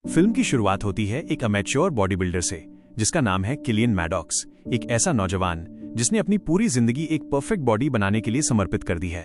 Film की शुरुआत होती है एक अमेच्योर बॉडी बिल्डर से जिसका नाम है किलियन मैडॉक्स, एक ऐसा नौजवान जिसने अपनी पूरी जिंदगी एक परफेक्ट बॉडी बनाने के लिए समर्पित कर दी है।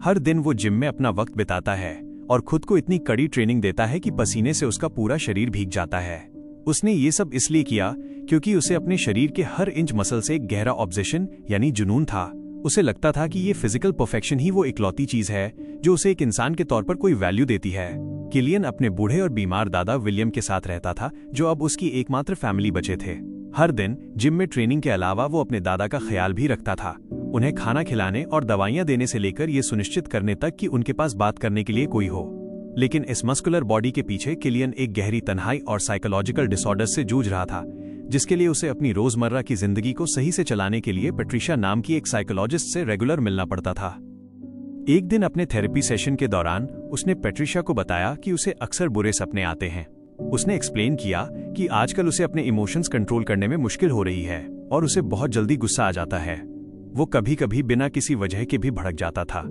हर दिन वो जिम में अपना वक्त बिताता है और खुद को इतनी कड़ी ट्रेनिंग देता है कि पसीने से उसका पूरा शरीर भीग जाता है। उसने ये सब इसलिए किया क्योंकि उसे अपने शरीर के हर इंच मसल से एक गहरा ऑब्सेशन यानी जुनून था। उसे लगता था कि ये फिजिकल परफेक्शन ही वो इकलौती चीज है जो उसे एक इंसान के तौर पर कोई वैल्यू देती है। किलियन अपने बूढ़े और बीमार दादा विलियम के साथ रहता था, जो अब उसकी एकमात्र फैमिली बचे थे। हर दिन जिम में ट्रेनिंग के अलावा वो अपने दादा का ख्याल भी रखता था, उन्हें खाना खिलाने और दवाइयां देने से लेकर ये सुनिश्चित करने तक कि उनके पास बात करने के लिए कोई हो। लेकिन इस मस्कुलर बॉडी के पीछे किलियन एक गहरी तन्हाई और साइकोलॉजिकल डिसऑर्डर से जूझ रहा था, जिसके लिए उसे अपनी रोजमर्रा की जिंदगी को सही से चलाने के लिए पैट्रिशिया नाम की एक साइकोलॉजिस्ट से रेगुलर मिलना पड़ता था। एक दिन अपने थेरेपी सेशन के दौरान उसने पैट्रिशिया को बताया कि उसे अक्सर बुरे सपने आते हैं। उसने एक्सप्लेन किया कि आजकल उसे अपने इमोशंस कंट्रोल करने में मुश्किल हो रही है और उसे बहुत जल्दी गुस्सा आ जाता है। वो कभी कभी बिना किसी वजह के भी भड़क जाता था।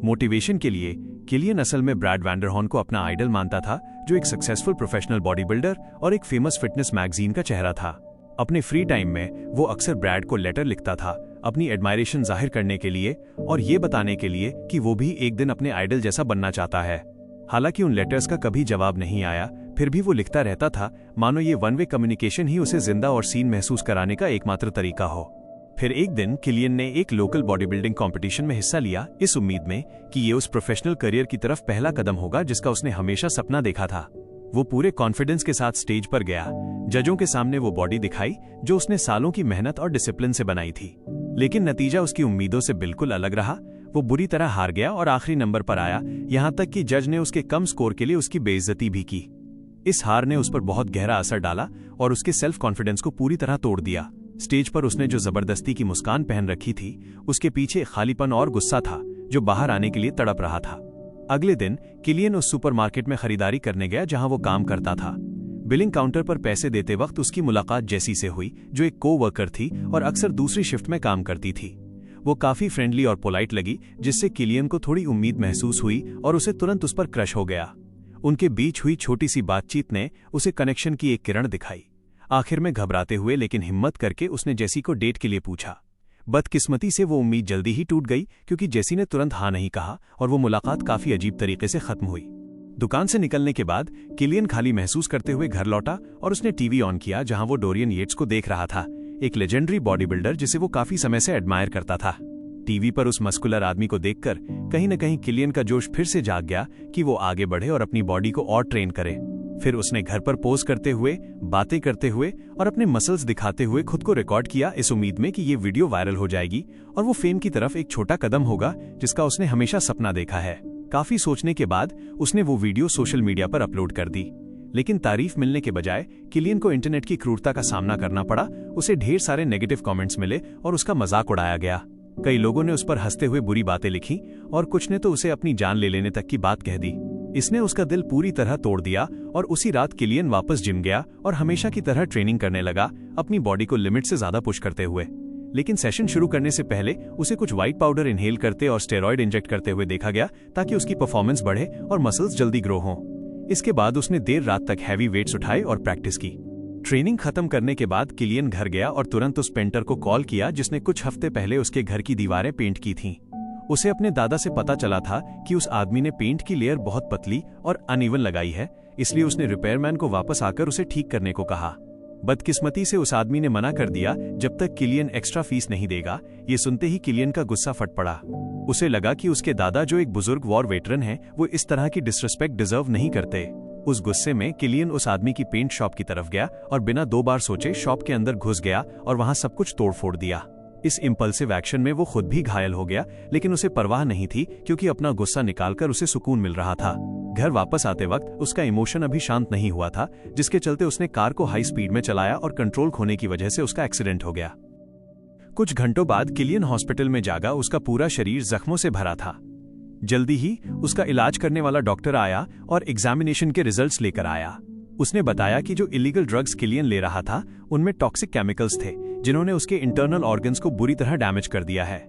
मोटिवेशन के लिए किलियन असल में ब्रैड वैंडरहॉर्न को अपना आइडल मानता था, जो एक सक्सेसफुल प्रोफेशनल बॉडी बिल्डर और एक फेमस फिटनेस मैगजीन का चेहरा था। अपने फ्री टाइम में वो अक्सर ब्रैड को लेटर लिखता था, अपनी एडमायरेशन जाहिर करने के लिए और ये बताने के लिए कि वो भी एक दिन अपने आइडल जैसा बनना चाहता है। हालांकि उन लेटर्स का कभी जवाब नहीं आया, फिर भी वो लिखता रहता था, मानो ये वन वे कम्युनिकेशन ही उसे जिंदा और सीन महसूस कराने का एकमात्र तरीका हो। फिर एक दिन किलियन ने एक लोकल बॉडी बिल्डिंग कॉम्पिटिशन में हिस्सा लिया, इस उम्मीद में कि ये उस प्रोफेशनल करियर की तरफ पहला कदम होगा जिसका उसने हमेशा सपना देखा था। वो पूरे कॉन्फिडेंस के साथ स्टेज पर गया। जजों के सामने वो बॉडी दिखाई जो उसने सालों की मेहनत और डिसिप्लिन से बनाई थी। लेकिन नतीजा उसकी उम्मीदों से बिल्कुल अलग रहा। वो बुरी तरह हार गया और आखिरी नंबर पर आया, यहाँ तक कि जज ने उसके कम स्कोर के लिए उसकी बेइज्जती भी की। इस हार ने उस पर बहुत गहरा असर डाला और उसके सेल्फ कॉन्फिडेंस को पूरी तरह तोड़ दिया। स्टेज पर उसने जो जबरदस्ती की मुस्कान पहन रखी थी, उसके पीछे खालीपन और गुस्सा था जो बाहर आने के लिए तड़प रहा था। अगले दिन किलियन उस सुपरमार्केट में खरीदारी करने गया जहां वो काम करता था। बिलिंग काउंटर पर पैसे देते वक्त उसकी मुलाकात जेसी से हुई, जो एक को-वर्कर थी और अक्सर दूसरी शिफ्ट में काम करती थी। वो काफी फ्रेंडली और पोलाइट लगी, जिससे किलियन को थोड़ी उम्मीद महसूस हुई और उसे तुरंत उस पर क्रश हो गया। उनके बीच हुई छोटी सी बातचीत ने उसे कनेक्शन की एक किरण दिखाई। आखिर में घबराते हुए लेकिन हिम्मत करके उसने जेसी को डेट के लिए पूछा। बदकिस्मती से वो उम्मीद जल्दी ही टूट गई क्योंकि जेसी ने तुरंत हाँ नहीं कहा और वो मुलाकात काफी अजीब तरीके से खत्म हुई। दुकान से निकलने के बाद किलियन खाली महसूस करते हुए घर लौटा और उसने टीवी ऑन किया जहां वो डोरियन येट्स को देख रहा था, एक लेजेंडरी बॉडी बिल्डर जिसे वो काफी समय से एडमायर करता था। टीवी पर उस मस्कुलर आदमी को देखकर कहीं न कहीं किलियन का जोश फिर से जाग गया कि वो आगे बढ़े और अपनी बॉडी को और ट्रेन करे। फिर उसने घर पर पोज करते हुए, बातें करते हुए और अपने मसल्स दिखाते हुए खुद को रिकॉर्ड किया, इस उम्मीद में कि ये वीडियो वायरल हो जाएगी और वो फेम की तरफ एक छोटा कदम होगा जिसका उसने हमेशा सपना देखा है। काफी सोचने के बाद उसने वो वीडियो सोशल मीडिया पर अपलोड कर दी। लेकिन तारीफ मिलने के बजाय किलियन को इंटरनेट की क्रूरता का सामना करना पड़ा। उसे ढेर सारे नेगेटिव कमेंट्स मिले और उसका मजाक उड़ाया गया। कई लोगों ने उस पर हंसते हुए बुरी बातें लिखी और कुछ ने तो उसे अपनी जान ले लेने तक की बात कह दी। इसने उसका दिल पूरी तरह तोड़ दिया और उसी रात किलियन वापस जिम गया और हमेशा की तरह ट्रेनिंग करने लगा, अपनी बॉडी को लिमिट से ज्यादा पुश करते हुए। लेकिन सेशन शुरू करने से पहले उसे कुछ व्हाइट पाउडर इनहेल करते और स्टेरॉइड इंजेक्ट करते हुए देखा गया ताकि उसकी परफॉर्मेंस बढ़े और मसल्स जल्दी ग्रो हों। इसके बाद उसने देर रात तक हैवी वेट्स उठाए और प्रैक्टिस की। ट्रेनिंग खत्म करने के बाद किलियन घर गया और तुरंत उस पेंटर को कॉल किया जिसने कुछ हफ्ते पहले उसके घर की दीवारें पेंट की थीं। उसे अपने दादा से पता चला था कि उस आदमी ने पेंट की लेयर बहुत पतली और अनइवन लगाई है, इसलिए उसने रिपेयरमैन को वापस आकर उसे ठीक करने को कहा। बदकिस्मती से उस आदमी ने मना कर दिया जब तक किलियन एक्स्ट्रा फीस नहीं देगा। ये सुनते ही किलियन का गुस्सा फट पड़ा। उसे लगा कि उसके दादा, जो एक बुजुर्ग वॉर वेटरन हैं, वो इस तरह की डिसरिस्पेक्ट डिजर्व नहीं करते। उस गुस्से में किलियन उस आदमी की पेंट शॉप की तरफ गया और बिना 2 बार सोचे शॉप के अंदर घुस गया और वहां सब कुछ तोड़ फोड़ दिया। इस इम्पल्सिव एक्शन में वो खुद भी घायल हो गया, लेकिन उसे परवाह नहीं थी क्योंकि अपना गुस्सा निकालकर उसे सुकून मिल रहा था। घर वापस आते वक्त उसका इमोशन अभी शांत नहीं हुआ था, जिसके चलते उसने कार को हाई स्पीड में चलाया और कंट्रोल खोने की वजह से उसका एक्सीडेंट हो गया। कुछ घंटों बाद किलियन हॉस्पिटल में जागा। उसका पूरा शरीर जख्मों से भरा था। जल्दी ही उसका इलाज करने वाला डॉक्टर आया और एग्जामिनेशन के रिजल्ट्स लेकर आया। उसने बताया कि जो इलीगल ड्रग्स किलियन ले रहा था उनमें टॉक्सिक केमिकल्स थे जिन्होंने उसके इंटरनल ऑर्गन्स को बुरी तरह डैमेज कर दिया है।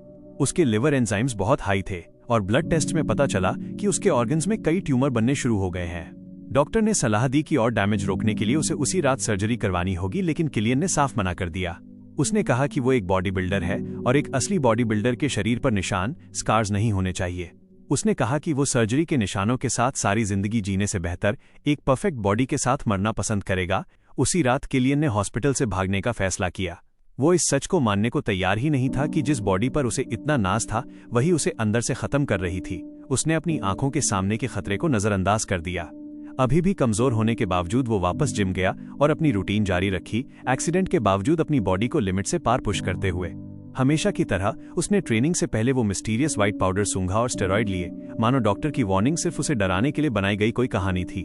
उसके लिवर एंजाइम्स बहुत हाई थे और ब्लड टेस्ट में पता चला कि उसके ऑर्गन्स में कई ट्यूमर बनने शुरू हो गए हैं। डॉक्टर ने सलाह दी कि और डैमेज रोकने के लिए उसे उसी रात सर्जरी करवानी होगी, लेकिन किलियन ने साफ मना कर दिया। उसने कहा कि वो एक बॉडी बिल्डर है और एक असली बॉडी बिल्डर के शरीर पर निशान, स्कार्स नहीं होने चाहिए। उसने कहा कि वो सर्जरी के निशानों के साथ सारी जिंदगी जीने से बेहतर एक परफेक्ट बॉडी के साथ मरना पसंद करेगा। उसी रात किलियन ने हॉस्पिटल से भागने का फैसला किया। वो इस सच को मानने को तैयार ही नहीं था कि जिस बॉडी पर उसे इतना नाज था वही उसे अंदर से खत्म कर रही थी। उसने अपनी आंखों के सामने के खतरे को नजरअंदाज कर दिया। अभी भी कमजोर होने के बावजूद वो वापस जिम गया और अपनी रूटीन जारी रखी, एक्सीडेंट के बावजूद अपनी बॉडी को लिमिट से पार पुश करते हुए। हमेशा की तरह उसने ट्रेनिंग से पहले वो मिस्टीरियस व्हाइट पाउडर सूंघा और स्टेरॉइड लिए, मानो डॉक्टर की वार्निंग सिर्फ उसे डराने के लिए बनाई गई कोई कहानी थी।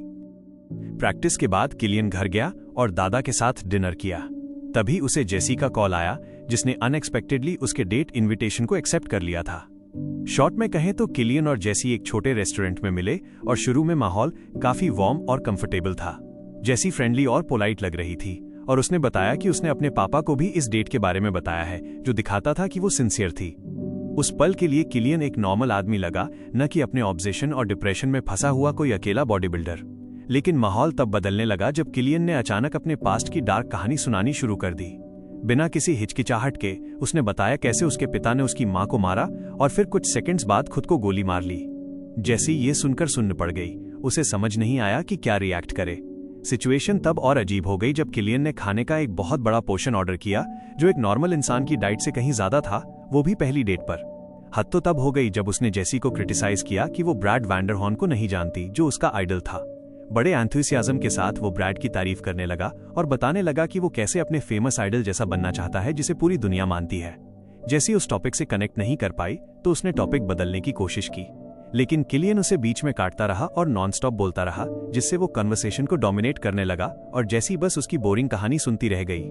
प्रैक्टिस के बाद किलियन घर गया और दादा के साथ डिनर किया। तभी उसे जेसी का कॉल आया, जिसने अनएक्सपेक्टेडली उसके डेट इनविटेशन को एक्सेप्ट कर लिया था। शॉर्ट में कहें तो किलियन और जेसी एक छोटे रेस्टोरेंट में मिले और शुरू में माहौल काफी वार्म और कंफर्टेबल था। जेसी फ्रेंडली और पोलाइट लग रही थी और उसने बताया कि उसने अपने पापा को भी इस डेट के बारे में बताया है, जो दिखाता था कि वो सिंसियर थी। उस पल के लिए किलियन एक नॉर्मल आदमी लगा, न कि अपने ऑब्सेशन और डिप्रेशन में फंसा हुआ कोई अकेला बॉडी बिल्डर। लेकिन माहौल तब बदलने लगा जब किलियन ने अचानक अपने पास्ट की डार्क कहानी सुनानी शुरू कर दी। बिना किसी हिचकिचाहट के उसने बताया कैसे उसके पिता ने उसकी मां को मारा और फिर कुछ सेकंड्स बाद खुद को गोली मार ली। जैसी ये सुनकर सुन्न पड़ गई। उसे समझ नहीं आया कि क्या रिएक्ट करे। सिचुएशन तब और अजीब हो गई जब किलियन ने खाने का एक बहुत बड़ा पोर्शन ऑर्डर किया, जो एक नॉर्मल इंसान की डाइट से कहीं ज्यादा था, वो भी पहली डेट पर। हद तो तब हो गई जब उसने जेसी को क्रिटिसाइज किया कि वो ब्रैड वैंडरहॉर्न को नहीं जानती, जो उसका आइडल था। बड़े एंथुसियाज्म के साथ वो ब्रैड की तारीफ करने लगा और बताने लगा कि वो कैसे अपने फेमस आइडल जैसा बनना चाहता है, जिसे पूरी दुनिया मानती है। जेसी उस टॉपिक से कनेक्ट नहीं कर पाई तो उसने टॉपिक बदलने की कोशिश की, लेकिन किलियन उसे बीच में काटता रहा और नॉनस्टॉप बोलता रहा, जिससे वो कन्वर्सेशन को डोमिनेट करने लगा और जेसी बस उसकी बोरिंग कहानी सुनती रह गई।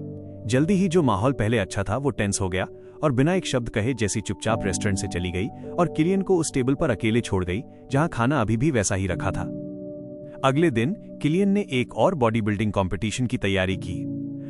जल्दी ही जो माहौल पहले अच्छा था वो टेंस हो गया और बिना एक शब्द कहे जेसी चुपचाप रेस्टोरेंट से चली गई और किलियन को उस टेबल पर अकेले छोड़ गई जहां खाना अभी भी वैसा ही रखा था। अगले दिन किलियन ने एक और बॉडी बिल्डिंग कॉम्पिटिशन की तैयारी की।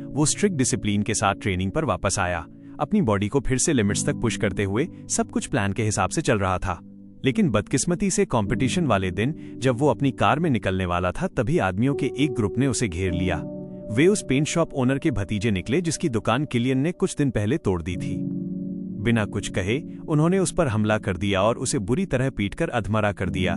वो स्ट्रिक्ट डिसिप्लिन के साथ ट्रेनिंग पर वापस आया, अपनी बॉडी को फिर से लिमिट्स तक पुश करते हुए। सब कुछ प्लान के हिसाब से चल रहा था, लेकिन बदकिस्मती से कंपटीशन वाले दिन जब वो अपनी कार में निकलने वाला था, तभी आदमियों के एक ग्रुप ने उसे घेर लिया। वे उस पेंट शॉप ओनर के भतीजे निकले जिसकी दुकान किलियन ने कुछ दिन पहले तोड़ दी थी। बिना कुछ कहे उन्होंने उस पर हमला कर दिया और उसे बुरी तरह पीटकर अधमरा कर दिया।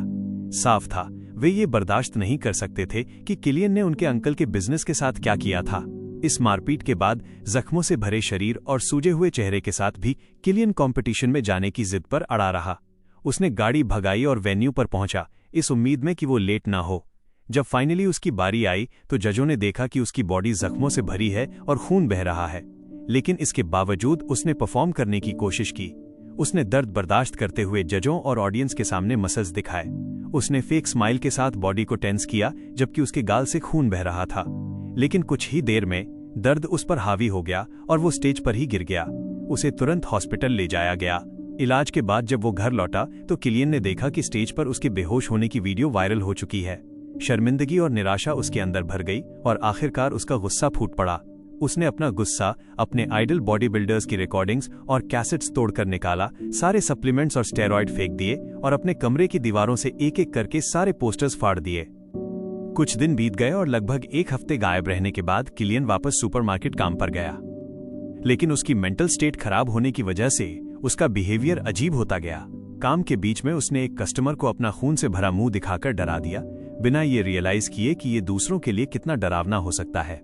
साफ था वे ये बर्दाश्त नहीं कर सकते थे कि किलियन ने उनके अंकल के बिजनेस के साथ क्या किया था। इस मारपीट के बाद जख्मों से भरे शरीर और सूजे हुए चेहरे के साथ भी किलियन कंपटीशन में जाने की जिद पर अड़ा रहा। उसने गाड़ी भगाई और वेन्यू पर पहुंचा, इस उम्मीद में कि वो लेट ना हो। जब फाइनली उसकी बारी आई तो जजों ने देखा कि उसकी बॉडी जख्मों से भरी है और खून बह रहा है, लेकिन इसके बावजूद उसने परफॉर्म करने की कोशिश की। उसने दर्द बर्दाश्त करते हुए जजों और ऑडियंस के सामने मसल्स दिखाए। उसने फेक स्माइल के साथ बॉडी को टेंस किया जबकि उसके गाल से खून बह रहा था, लेकिन कुछ ही देर में दर्द उस पर हावी हो गया और वो स्टेज पर ही गिर गया। उसे तुरंत हॉस्पिटल ले जाया गया। इलाज के बाद जब वो घर लौटा तो किलियन ने देखा कि स्टेज पर उसके बेहोश होने की वीडियो वायरल हो चुकी है। शर्मिंदगी और निराशा उसके अंदर भर गई और आखिरकार उसका गुस्सा फूट पड़ा। उसने अपना गुस्सा अपने आइडल बॉडी बिल्डर्स की रिकॉर्डिंग्स और कैसेट्स तोड़कर निकाला, सारे सप्लीमेंट्स और स्टेरॉइड फेंक दिए और अपने कमरे की दीवारों से एक एक करके सारे पोस्टर्स फाड़ दिए। कुछ दिन बीत गए और लगभग एक हफ्ते गायब रहने के बाद किलियन वापस सुपरमार्केट काम पर गया, लेकिन उसकी मेंटल स्टेट खराब होने की वजह से उसका बिहेवियर अजीब होता गया। काम के बीच में उसने एक कस्टमर को अपना खून से भरा मुंह दिखाकर डरा दिया, बिना ये रियलाइज किए कि ये दूसरों के लिए कितना डरावना हो सकता है।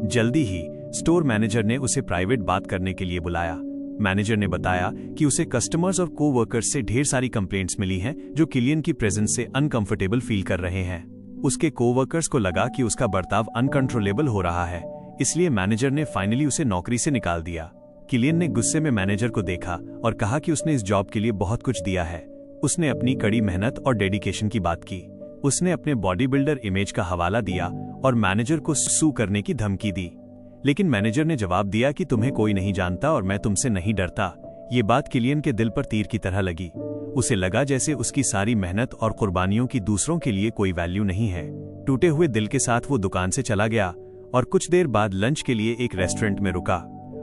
जल्दी ही स्टोर मैनेजर ने उसे प्राइवेट बात करने के लिए बुलाया। मैनेजर ने बताया कि उसे कस्टमर्स और कोवर्कर्स से ढेर सारी कंप्लेंट्स मिली हैं जो किलियन की प्रेजेंस से अनकंफर्टेबल फील कर रहे हैं। उसके कोवर्कर्स को लगा कि उसका बर्ताव अनकंट्रोलेबल हो रहा है, इसलिए मैनेजर ने फाइनली उसे नौकरी से निकाल दिया। किलियन ने गुस्से में मैनेजर को देखा और कहा कि उसने इस जॉब के लिए बहुत कुछ दिया है। उसने अपनी कड़ी मेहनत और डेडिकेशन की बात की। उसने अपने बॉडी बिल्डर इमेज का हवाला दिया और मैनेजर को सू करने की धमकी दी, लेकिन मैनेजर ने जवाब दिया कि तुम्हें कोई नहीं जानता और मैं तुमसे नहीं डरता। ये बात किलियन के दिल पर तीर की तरह लगी। उसे लगा जैसे उसकी सारी मेहनत और कुर्बानियों की दूसरों के लिए कोई वैल्यू नहीं है। टूटे हुए दिल के साथ वो दुकान से चला गया और कुछ देर बाद लंच के लिए एक रेस्टोरेंट में रुका।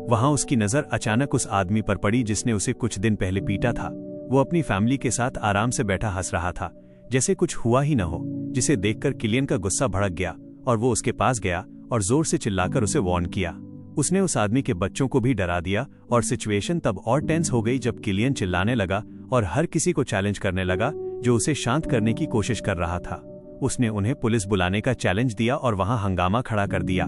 वहां उसकी नजर अचानक उस आदमी पर पड़ी जिसने उसे कुछ दिन पहले पीटा था। वो अपनी फैमिली के साथ आराम से बैठा हंस रहा था, जैसे कुछ हुआ ही न हो, जिसे देखकर किलियन का गुस्सा भड़क गया और वो उसके पास गया और जोर से चिल्लाकर उसे वार्न किया। उसने उस आदमी के बच्चों को भी डरा दिया और सिचुएशन तब और टेंस हो गई जब किलियन चिल्लाने लगा और हर किसी को चैलेंज करने लगा जो उसे शांत करने की कोशिश कर रहा था। उसने उन्हें पुलिस बुलाने का चैलेंज दिया और वहां हंगामा खड़ा कर दिया।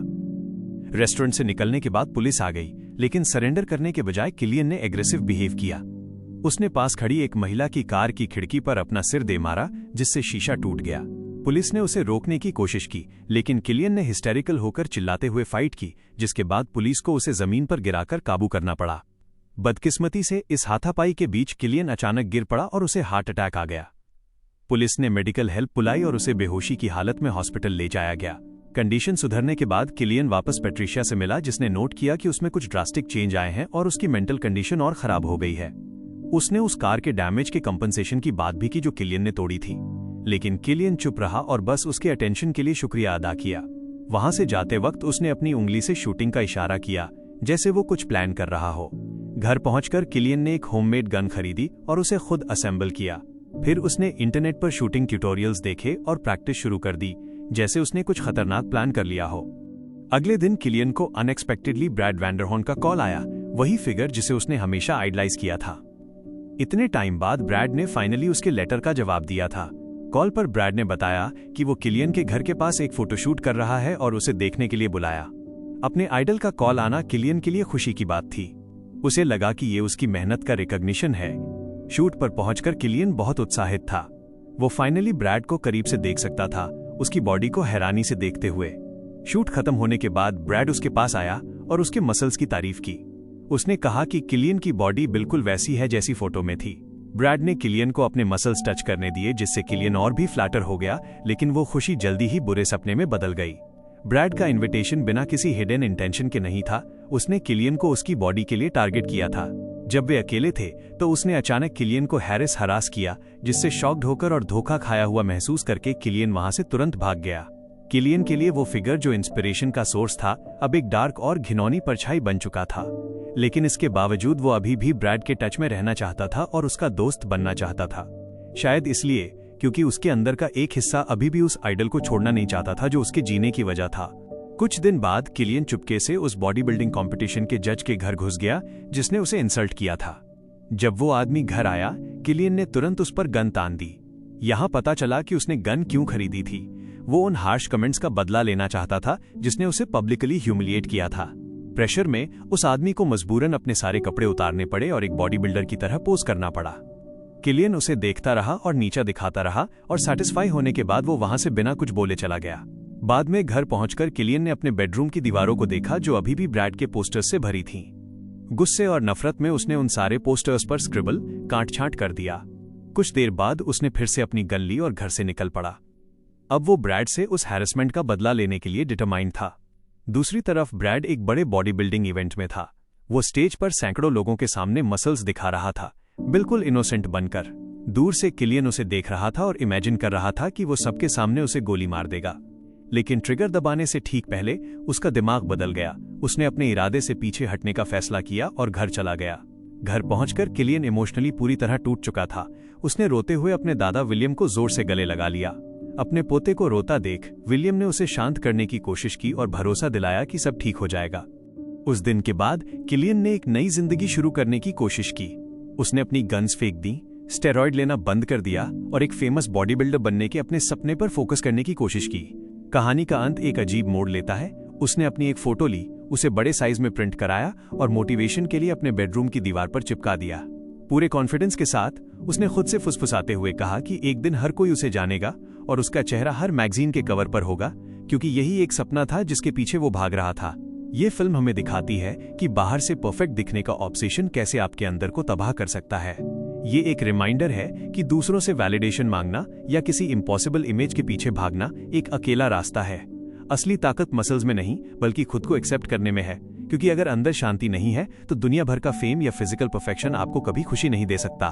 रेस्टोरेंट से निकलने के बाद पुलिस आ गई, लेकिन सरेंडर करने के बजाय किलियन ने एग्रेसिव बिहेव किया। उसने पास खड़ी एक महिला की कार की खिड़की पर अपना सिर दे मारा, जिससे शीशा टूट गया। पुलिस ने उसे रोकने की कोशिश की, लेकिन किलियन ने हिस्टेरिकल होकर चिल्लाते हुए फाइट की, जिसके बाद पुलिस को उसे जमीन पर गिराकर काबू करना पड़ा। बदकिस्मती से इस हाथापाई के बीच किलियन अचानक गिर पड़ा और उसे हार्ट अटैक आ गया। पुलिस ने मेडिकल हेल्प बुलाई और उसे बेहोशी की हालत में हॉस्पिटल ले जाया गया। कंडीशन सुधरने के बाद किलियन वापस पेट्रिशिया से मिला, जिसने नोट किया कि उसमें कुछ ड्रास्टिक चेंज आए हैं और उसकी मेंटल कंडीशन और खराब हो गई है। उसने उस कार के डैमेज के कंपनसेशन की बात भी की जो किलियन ने तोड़ी थी, लेकिन किलियन चुप रहा और बस उसके अटेंशन के लिए शुक्रिया अदा किया। वहां से जाते वक्त उसने अपनी उंगली से शूटिंग का इशारा किया, जैसे वो कुछ प्लान कर रहा हो। घर पहुंचकर किलियन ने एक होममेड गन खरीदी और उसे खुद असेंबल किया। फिर उसने इंटरनेट पर शूटिंग ट्यूटोरियल्स देखे और प्रैक्टिस शुरू कर दी, जैसे उसने कुछ खतरनाक प्लान कर लिया हो। अगले दिन किलियन को अनएक्सपेक्टेडली ब्रैड वैंडरहॉर्न का कॉल आया, वही फिगर जिसे उसने हमेशा आइडलाइज किया था। इतने टाइम बाद ब्रैड ने फाइनली उसके लेटर का जवाब दिया था। कॉल पर ब्रैड ने बताया कि वो किलियन के घर के पास एक फोटोशूट कर रहा है और उसे देखने के लिए बुलाया। अपने आइडल का कॉल आना किलियन के लिए खुशी की बात थी। उसे लगा कि ये उसकी मेहनत का रिकॉग्निशन है। शूट पर पहुंचकर किलियन बहुत उत्साहित था। वो फाइनली ब्रैड को करीब से देख सकता था, उसकी बॉडी को हैरानी से देखते हुए। शूट खत्म होने के बाद ब्रैड उसके पास आया और उसके मसल्स की तारीफ की। उसने कहा कि किलियन की बॉडी बिल्कुल वैसी है जैसी फोटो में थी। ब्रैड ने किलियन को अपने मसल्स टच करने दिए, जिससे किलियन और भी फ्लैटर हो गया, लेकिन वो खुशी जल्दी ही बुरे सपने में बदल गई। ब्रैड का इन्विटेशन बिना किसी हिडन इंटेंशन के नहीं था। उसने किलियन को उसकी बॉडी के लिए टारगेट किया था। जब वे अकेले थे तो उसने अचानक किलियन को हैरेस हरास किया, जिससे शॉक्ड होकर और धोखा खाया हुआ महसूस करके किलियन वहां से तुरंत भाग गया। किलियन के लिए वो फिगर जो इंस्पिरेशन का सोर्स था, अब एक डार्क और घिनौनी परछाई बन चुका था। लेकिन इसके बावजूद वो अभी भी ब्रैड के टच में रहना चाहता था और उसका दोस्त बनना चाहता था। शायद इसलिए क्योंकि उसके अंदर का एक हिस्सा अभी भी उस आइडल को छोड़ना नहीं चाहता था जो उसके जीने की वजह था। कुछ दिन बाद किलियन चुपके से उस बॉडी बिल्डिंग कॉम्पिटिशन के जज के घर घुस गया, जिसने उसे इंसल्ट किया था। जब वो आदमी घर आया, किलियन ने तुरंत उस पर गन तान दी। यहाँ पता चला कि उसने गन क्यों खरीदी थी। वो उन हार्श कमेंट्स का बदला लेना चाहता था जिसने उसे पब्लिकली ह्यूमिलिएट किया था। प्रेशर में उस आदमी को मजबूरन अपने सारे कपड़े उतारने पड़े और एक बॉडी बिल्डर की तरह पोज करना पड़ा। किलियन उसे देखता रहा और नीचा दिखाता रहा और सैटिस्फाई होने के बाद वो वहां से बिना कुछ बोले चला गया। बाद में घर पहुंचकर किलियन ने अपने बेडरूम की दीवारों को देखा, जो अभी भी ब्रैड के पोस्टर्स से भरी थीं। गुस्से और नफरत में उसने उन सारे पोस्टर्स पर स्क्रिबल काट-छांट कर दिया। कुछ देर बाद उसने फिर से अपनी गन ली और घर से निकल पड़ा। अब वो ब्रैड से उस हैरेसमेंट का बदला लेने के लिए डिटरमाइंड था। दूसरी तरफ ब्रैड एक बड़े बॉडी बिल्डिंग इवेंट में था। वो स्टेज पर सैकड़ों लोगों के सामने मसल्स दिखा रहा था, बिल्कुल इनोसेंट बनकर। दूर से किलियन उसे देख रहा था और इमेजिन कर रहा था कि वो सबके सामने उसे गोली मार देगा। लेकिन ट्रिगर दबाने से ठीक पहले उसका दिमाग बदल गया। उसने अपने इरादे से पीछे हटने का फैसला किया और घर चला गया। घर पहुंचकर किलियन इमोशनली पूरी तरह टूट चुका था। उसने रोते हुए अपने दादा विलियम को जोर से गले लगा लिया। अपने पोते को रोता देख विलियम ने उसे शांत करने की कोशिश की और भरोसा दिलाया कि सब ठीक हो जाएगा। उस दिन के बाद किलियन ने एक नई जिंदगी शुरू करने की कोशिश की। उसने अपनी गन्स फेंक दी, स्टेरॉइड लेना बंद कर दिया और एक फेमस बॉडी बिल्डर बनने के अपने सपने पर फोकस करने की कोशिश की। कहानी का अंत एक अजीब मोड़ लेता है। उसने अपनी एक फोटो ली, उसे बड़े साइज में प्रिंट कराया और मोटिवेशन के लिए अपने बेडरूम की दीवार पर चिपका दिया। पूरे कॉन्फिडेंस के साथ उसने खुद से फुसफुसाते हुए कहा कि एक दिन हर कोई उसे जानेगा और उसका चेहरा हर मैगजीन के कवर पर होगा, क्योंकि यही एक सपना था जिसके पीछे वो भाग रहा था। ये फिल्म हमें दिखाती है कि बाहर से परफेक्ट दिखने का ऑब्सेशन कैसे आपके अंदर को तबाह कर सकता है। ये एक रिमाइंडर है कि दूसरों से वैलिडेशन मांगना या किसी इम्पॉसिबल इमेज के पीछे भागना एक अकेला रास्ता है। असली ताकत मसल्स में नहीं बल्कि खुद को एक्सेप्ट करने में है, क्योंकि अगर अंदर शांति नहीं है तो दुनिया भर का फेम या फिजिकल परफेक्शन आपको कभी खुशी नहीं दे सकता।